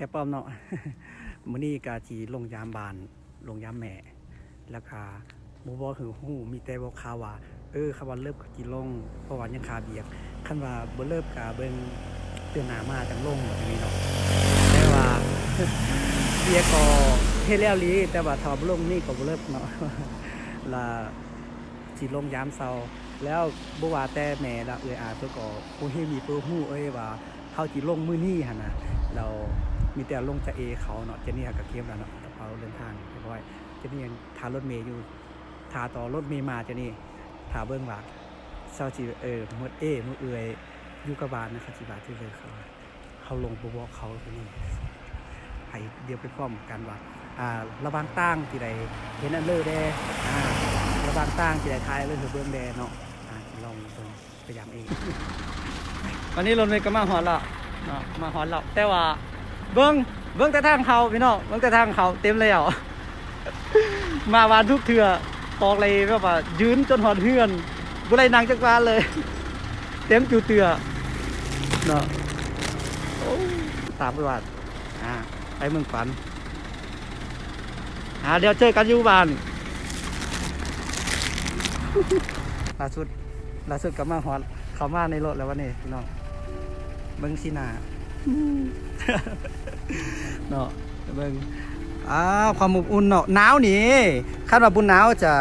ค่ป้อมเนาะ มื้อนี้กาจีลงยามบานลงยามแม่แล้วก็บ่บ่คือฮู้มีแต่บอกข่าวว่าคันว่าเลิกก็สิลงเพราะว่ายังขาเบียกคันว่าบ่เลิกก็เบิ่งเดือนหน้ามาจังลงแบบนี้เนาะแต่ว่า เบียกก็เฮ็ดแล้วลีแต่ว่าถ้าบ่ลงนี่ก็บ่เลิกเนาะ ล่ะสิลงยามเช้าแล้วบ่ว่าแต่แม่ละอาเพิ่นก็บ่เฮ็ดมีเพิ่นฮู้ว่าเฮาสิลงมื้อนี้หั่นน่ะแล้ว มีแต่ลงจะเอเขาเนาะเจนี่กับเกมแล้วเนาะกระเป๋าเดินทางเรียบร้อยเจนี่ยังทารถเมย์อยู่ทาต่อรถเมย์มาเจนี่ทาเบื้องหลังเศร้าจีมืดมืดอยู่กับบานนะครับจีบาที่เลยเขาลงบวกเขาที่นี่ไปเดียวไปพร้อมกันว่าระบางตั้งที่ใดเห็นอันเลอร์แดระบางตั้งที่ใดท้ายเลยคือเบื้องแดเนาะลองพยายามเองวันนี้รถเมย์ก็มาหอดละเนาะมาหอดละแต่ว่าเบิ้งแต่ทางเขาพี่น้องเบิ้งแต่ทางเขาเต็มเลยอ่ะ มาวานทุกเถื่อตอกเลยแบบว่ายืนจนหอดเฮือนบุไรนางจักรวาลเลย เต็มจูเตือเนาะตามไปวัดไปเมืองฝันเดี๋ยวเจอกันอยู่บ้าน ล่าสุดกลับมาหอดเขามาในรถแล้ววันนี้พี่น้องเบิ้งสีหน้า เนาะเบิ่งความอบอุ่นเนาะหนาวนี่คาดว่าบุญหนาวจะ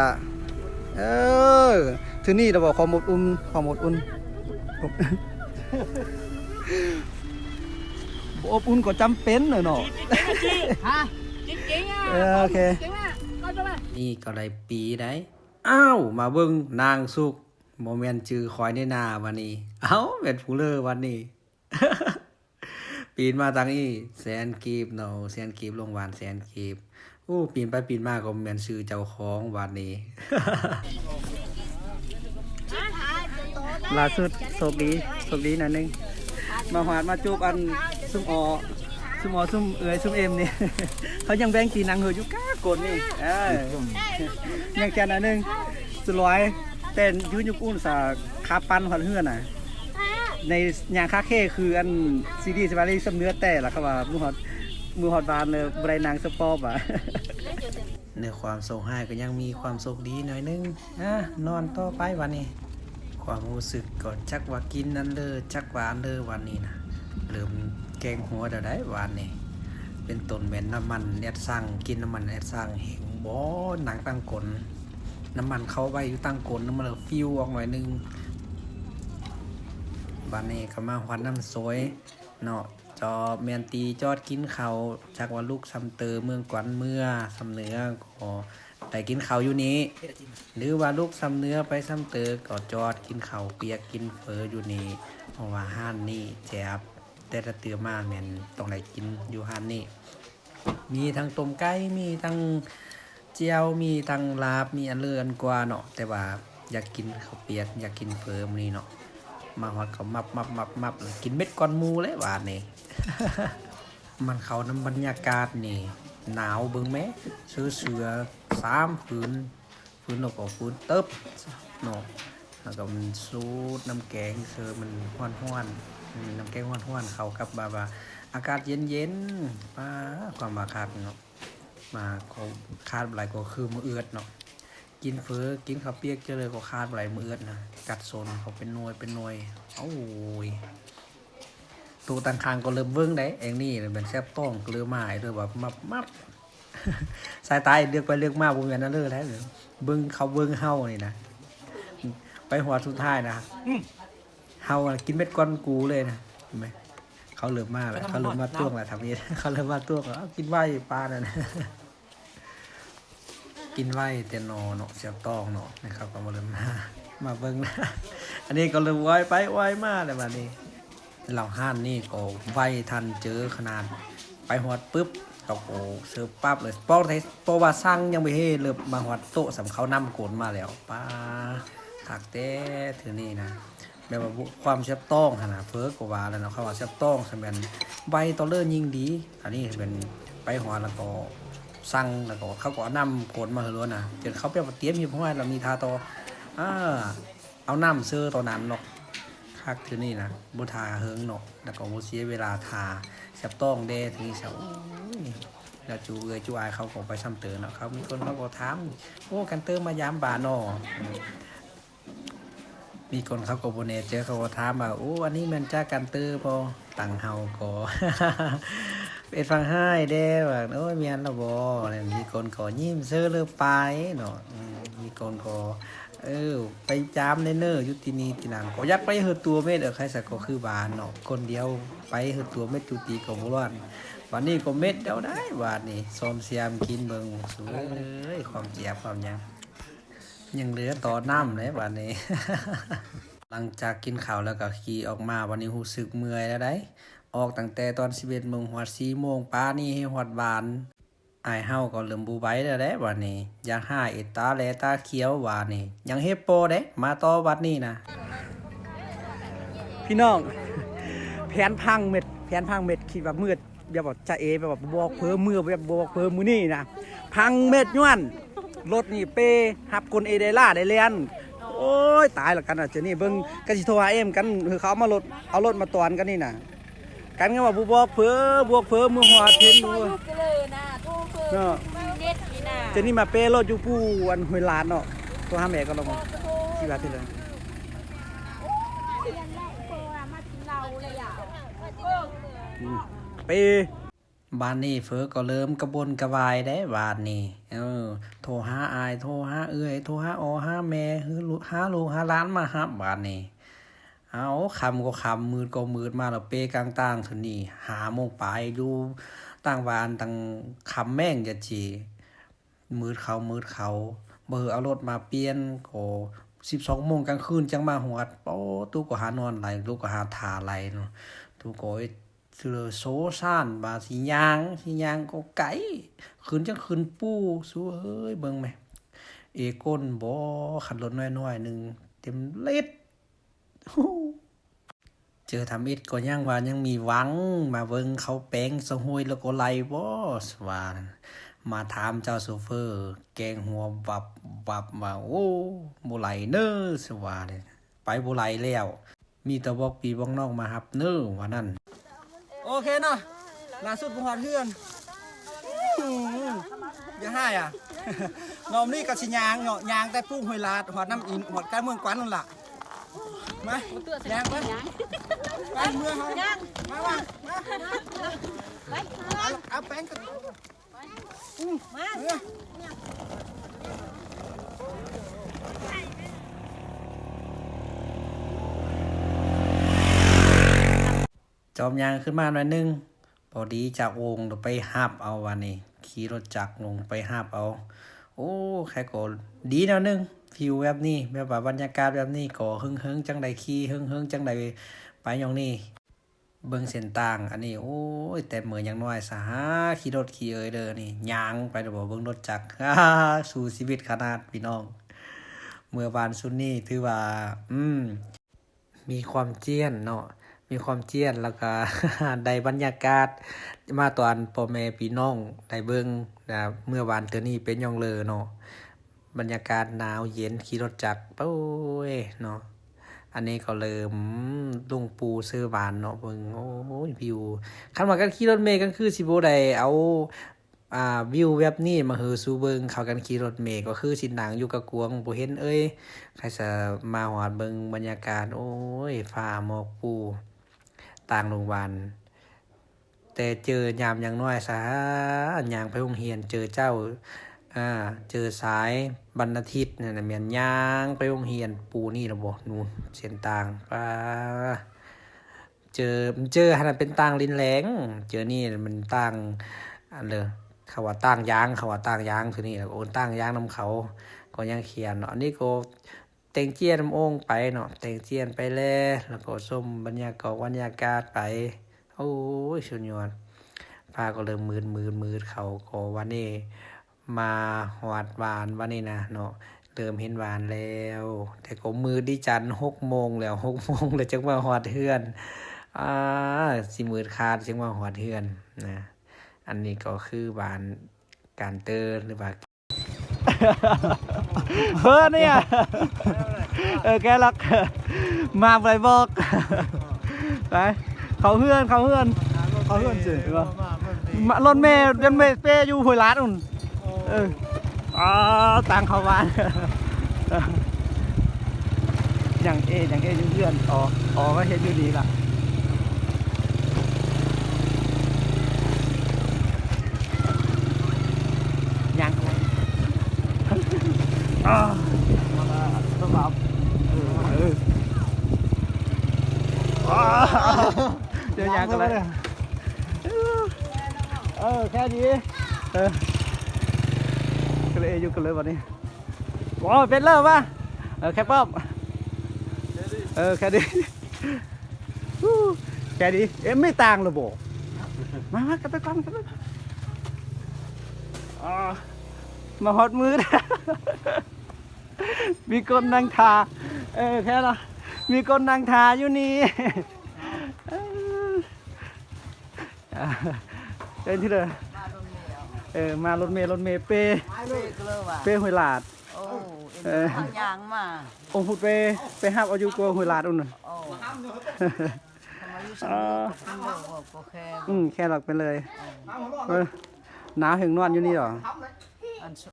ถึงนี่เราบอกความอบอุ่นอบอุ่นก็จำเป็นเลยเนาะจริงๆโอเคนี่ก็ได้ปีได้มาเบิ่งนางสุกโมเมนต์จือคอยในนาวันนี้เป็นผู้เลอวันนี้ ปีนมาตั้งอีแสนกีบเนาะแสนกีบลงวานแสนกีบปีนไปปีนมาก็เหมือนซื้อเจ้าของวันนี้ ล่าสุดโชคดีหน่อยนึงมาหวานมาจูบอันซุ่มซุ่มซุ่มเอ็มนี่ เขายังแบ่งกีนังเหออยู่ก้ากดนี่ยังแค่นั้นนึงสุดร้อยแต่ยืนอยู่กุ้นสาขาปั้นหันเฮือนน่ะในยางคาเค้คืออันซีดีสบารีสำเนื้อแต่ละครับว่ามือฮอดบานเลยบรายนางสปอปอ่ะ ในความโศกหายก็ยังมีความโศกดีหน่อยนึงนอนต่อไปวันนี้ความรู้สึกก่อนจักว่ากินนั่นเลยจักว่าอันเลยวันนี้นะเริ่มแกงหัวเดี๋ยวได้วันนี้เป็นต้นแม่นน้ำมันแอดสั่งกินน้ำมันแอดสั่งเห็นบ่หนังตั้งกลน้ำมันเข้าไว้อยู่ตั้งกลน้ำมันเลยฟิวออกหน่อยนึงบ้านนี้ก็มาหวัดน้ำสวยเนาะจอเมียนตีจอดกินเขาจากว่าลูกซำเตอเมืองกวนเมื่อซำเนื้อก็ได้กินเขาอยู่นี้หรือว่าลูกซำเนื้อไปซำเตอก็จอดกินเขาเปียกกินเฟออยู่นี้เพราะว่าห้านนี่แจบแต่ละเตือมาแม่นต้องได้กินอยู่ห้านนี่มีทั้งต้มไก่มีทั้งเจียวมีทั้งลาบมีอันเลื่อนกว่าเนาะแต่ว่าอยากกินข้าวเปียกอยากกินเฟอมื้อนี้เนาะมาฮอดเขามับกินเม็ดก้อนมูเลยหวานนี่ มันเขาน้ำบรรยากาศนี่หนาวเบิ่งแม้เสือ3ผืนแล้วก็ผืนเติบเนาะแล้วก็มันสูดน้ำแกงมันห้อนน้ำแกงห้อนเข้ากับว่าอากาศเย็นความว่าคาดเนาะมาเขาคาดอะไรก็คือมื้อเอือดเนาะกินกินข้าวเปียกเจอเลยก็คาดอะไรมือเอื้อนนะกัดโซนเขาเป็นหน่วยตูตังคางก็เริ่มเบิ้งได้เองนี่เป็นแซ่บต้องเลือไม้เลยแบบมับ สายตาเลือกไปเลือกมาบนเวียนนั่นเลยแล้วเบิ้งเขาเบิ้งเฮานี่นะไปหัวสุดท้ายนะเฮากินเม็ดก้อนกูเลยนะเห็นไหมเขาเริ่มมาแล้วเขาเริ่มมาต้วงแหละทำนี้เขาเริ่มมาต้วงแล้วกินไหวปลาเนี่ยนะกินไหวเตียนเนาะเสียบตองเนาะนะครับก็มาเริ่มมาเบิ้งนะอันนี้ก็เริ่มไหวมากเลยวันนี้เราห้านนี่ก็ไหวทันเจอขนาดไปหอดปุ๊บก็โอ้เสิร์ฟปั๊บเลยปอว่าสั่งยังไม่ให้เริ่มมาหอดโต๊ะสำเขานำโกนมาแล้วป้าถักเต้ถือนี่นะแบบว่าความเสียบต้องขนาดเฟิร์กว่าแล้วเนาะเขาว่าเสียบต้องสำเป็นใบตอเลอร์ยิงดีอันนี้เป็นไปหอดแล้วก็สั่งแล้วก็เขาก็นำโกนมาเลยนะจนเขาเปรี้ยวเตรียมมีเพราะว่าเรามีทาโตเอาน้ำเสื้อตอนนั้นเนาะข คักคือนี่นะบ่ทาเฮิงเนาะแล้วก็บ่เสียเวลาทาแซ่บต้องเด้ทีนี้ซะโอ้ยแล้วจูเอ้ยจูอายเขาก็ไปซ้ำเติเนาะเขามีคนเขาก็ถามโอ้กันเติมมายามบานเนาะมีคนเขาก็บ่แน่เจอเขาก็ถามว่าโอ้อันนี้มันจ้ากันเตอร์บ่ตังเฮาก็ เป็นฟังให้เด้ว่าโอ้ยแม่นแล้วบ่เนี่ยมีคนก็ยิ้มเซ้อเลยไปเนาะมีคนก็ไปจามในเนออยู่ที่นี่ที่นั่นก็อยากไปเฮ็ดตัวเม็ดใครสักก็คือบานเนาะคนเดียวไปเฮ็ดตัวเม็ดจุติก็บ่รอดวันนี้ก็เม็ดเดียวได้บาดนี้ซ้อมเสียมกินเบิ่งสวยความเจ็บความหยังเหลือต่อน้ำเลยบาดนี้ หลังจากกินข้าวแล้วก็ขี่ออกมาวันนี้รู้สึกเมื่อยแล้วได้ออกตั้งแต่ตอน 11 โมงฮอด 4 โมงป้านี่ให้ฮอดบ้านอายเฮาก็เริ่มบูไหวแล้วเด้บัดนี้อยากหาเอตาแลตาเขียวว่านี่ยังเฮ็ดโปเด้มาต่อบัดนี้นะ พี่น้องแผนพังเม็ดคิดว่ามืดแบบว่าจะเอแบบบอกเพิ่มมือแบบบอกเพิ่มมือนี่นะพังเม็ดย้วนรถนี่เปหับคนเอเดล่าได้เรียนโอ้ยตายแล้วกันอ่ะเจนี่เบิ่งกันสิโทรหาเอ็มกันคือเขาเอารถมาตอนกันนี่น่ะกันก็ว่าบอกเพิ่มมือหัวเทนดูเนาะเจนี่มาเปรถอยู่ผู้อันห้วยลานเนาะตัวหาแม่ก็ลงที่ว่าที่เลยเป บ้านนี้เฟอก็เริ่มกระบวนกระวายได้บ้านนี้โทรหาอายโทรหาเอื้อยโทรหาอหาแม่หาลูกหาหลานมาฮับบ้านนี้เอาคำก็คำมืดก็มืดมาแล้วเปกลางต่างทุนนี่หาโมงปลายอยู่ต่างบ้านต่างคำแม่งจะจีมืดเขาเบอร์เอารถมาเปลี่ยนก็12 โมงกลางคืนจังมาหวดโอ้ตู้ก็หานอนไหลลูกก็หาทาไหลเนาะตู้ก็คือโซซ่านบาสิยางก็ไก่ขึ้นจังขึ้นปู้สู้เฮ้ยเบิ่งแม่เอก้นบ่ขันรถน้อยๆนึงเต็มเล็ดเจอทำอิดก็ยังว่ายังมีหวังมาเบิ่งเขาแปลงสหวยแล้วก็ไล่บ่สว่ามาถามเจ้าโซเฟอร์แกงหัวบับว่าโอ้บ่ไหลเด้อสว่าไปบ่ไหลแล้วมีแต่บอกปีบอกน้องมารับเด้อว่านั่น โอเคเนาะล่าสุดผมหอดเพื่อนอย่าให้อ่ะ นอมนี่กับชิยางเนาะยางแต่ปุ้งหอยลาดหอดน้ำอินหอดใกล้เมืองกวนนั่นแหละมายางไปไปเมืองเขามาเอาแป้งกันมาจอมยางขึ้นมาหน่อยนึงพอดีจากวงไปหับเอาวันนี้ขี่รถจักรลงไปหับเอาโอ้แค่ก็ดีแนวนึงฟิวแบบนี้แบบว่าบรรยากาศแบบนี้ก็เฮิงจังใดขี่เฮิงจังใดไปอย่างนี้เบิ่งเส้นต่างอันนี้โอ้ยแต่เหมือนอย่างน้อยสาขี่รถขี่เด้อนี่ยางไปเดี๋ยวบอกเบิ่งรถจักร สู่ชีวิตขนาดพี่น้องเมื่อวานซุนนี่ถือว่ามีความเจี้ยนเนาะมีความเจียนแล้วก็ ได้บรรยากาศมาตอนพ่อแม่พี่น้องได้เบิ่งนะเมื่อวานเทื่อนี้เป็นย่องเลอเนาะบรรยากาศหนาวเย็นขี่รถจักรโอ้ยเนาะอันนี้ก็เริ่มลุงปูซื้อบ้านเนาะเบิ่งโอ้ยวิวคันว่ากันขี่รถเมล์ก็คือสิบ่ได้เอาวิวแบบนี้มาเฮอสู่เบิ่งเขากันขี่รถเมล์ก็คือสินั่งอยู่กับกวงบ่เห็นใครจะมาฮอดเบิ่งบรรยากาศโอ้ยฟ้าหมอกปูต่างโรงพยาบาลแต่เจอยามอย่างน้อยซะยางไปโรงเรียนเจอเจ้าเจอสายบรรณาทิตนั่นน่ะแม่นยางไปโรงเรียนปูนี่ล่ะบ่นู่นเส้นต่างป้าเจอหั่นเป็นต่างลินแหลงเจอนี่มันต่างอันเลยเขาว่าต่างยางคือนี่แล้วโอนต่างยางนำเขาก็ยังเขียนเนาะอันนี้ก็เต็งเจียนน้ำโอ่งไปเนาะเต็งเจียนไปแล้วก็ส้มบรรยากาศไปโอ้ยสุดยอดฟ้าก็เริ่มมืดเขาก็วันนี้มาหอดวานวันนี้นะเนาะเริ่มเห็นวานแล้วแต่ก็มืดดิจัน6 โมงแล้ว6 โมงเลยจังมาหอดเฮือนสิมืดคาดจังมาหอดเฮือนนะอันนี้ก็คือวานการเตอร์หรือว่าเฮ้อเนี่ย แกลักมาไปบอกไปเขาเฮือนสิมารถเมย์เดินเมย์เป้อยู่ห้วยลาดอุ่นต่างเขาบ้านอย่างเออยู่เพื่อนก็เห็นอยู่ดีล่ะยังอะไรสภาพเดี๋ยวยังอะไรแค่นี้ก็เลยอยู่กันเลยวันนี้โอ้เป็นเลิศป่ะแค่ป๊อบแค่นี้ไม่ต่างเลยโบมากันไปก่อนกันไปมาฮอตมือมีคนนั่งทาแค่นั้นมีคนนั่งทาอยู่นี่เดินที่เลยมารถเมย์เป้ห้วยลาดยางมาองพูดไปห้ามเอาอยู่กลัวห้วยลาดอุ่นแค่หลักไปเลยหนาวถึงนอนอยู่นี่หรอ